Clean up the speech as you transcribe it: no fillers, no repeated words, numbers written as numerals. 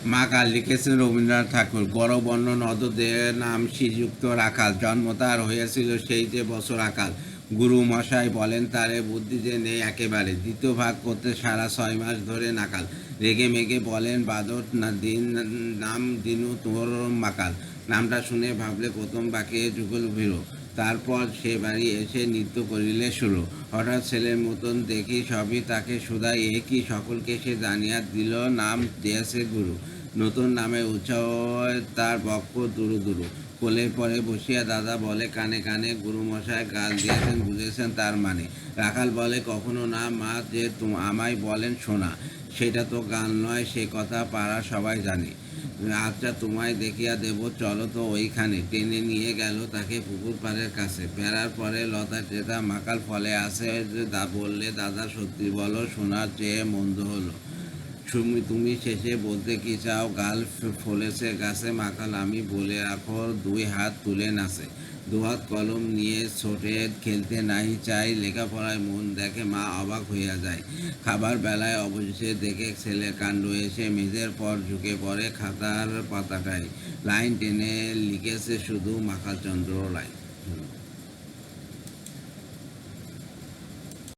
মাকাল লিখেছেন রবীন্দ্রনাথ ঠাকুর। গড়বর্ণ নদদের নাম শ্রীযুক্ত রাখাল, জন্ম তার হয়েছিল সেই যে বছর আকাল। গুরু মশাই বলেন তারে বুদ্ধি যে নেই একেবারে, দ্বিতীয় ভাগ করতে সারা 6 মাস ধরে নাকাল। রেগে মেগে বলেন বাদর না দিন নাম দিনু তোর মাকাল। নামটা শুনে ভাবলে প্রথম বাক্যে যুগল ভিড়ো, তারপর সে বাড়ি এসে নৃত্য করিলে শুরু। হঠাৎ ছেলের মতন দেখি সবই তাকে শুধাই, এ কি সকলকে সে জানিয়া দিল নাম দিয়েছে গুরু। নতুন নামে উৎসাহ তার বক্ষ দুরু দুরু। কোলের পরে বসিয়া দাদা বলে কানে কানে, গুরুমশায় গাল দিয়েছেন বুঝেছেন তার মানে। রাখাল বলে কখনো না মা, যে আমায় বলেন শোনা, সেটা তো গান নয়, সে কথা পাড়া সবাই জানে। আচ্ছা তোমায় দেখিয়া দেব, চলো তো ওইখানে। টেনে নিয়ে গেল তাকে পুকুর পাড়ের কাছে। ফেরার পরে লতা টেতা মাকাল ফলে আসে, বললে দাদা সত্যি বলো, শোনার চেয়ে মন্দ হলো। তুমি শেষে বলতে কি চাও, গাল ফলেছে গাছে মাকাল আমি, বলে রাখো 2 হাত তুলে নাচে। 2 হাত কলম নিয়ে ছোটে খেলতে নাহি চাই, লেখাপড়ায় মন দেখে মা অবাক হইয়া যায়। খাবার বেলায় অবশেষে দেখে ছেলের কাণ্ড, এসে মেঝের পর ঝুঁকে পড়ে খাতার পাতাটায়। লাইন টেনে লিখেছে শুধু মাখালচন্দ্র রায়।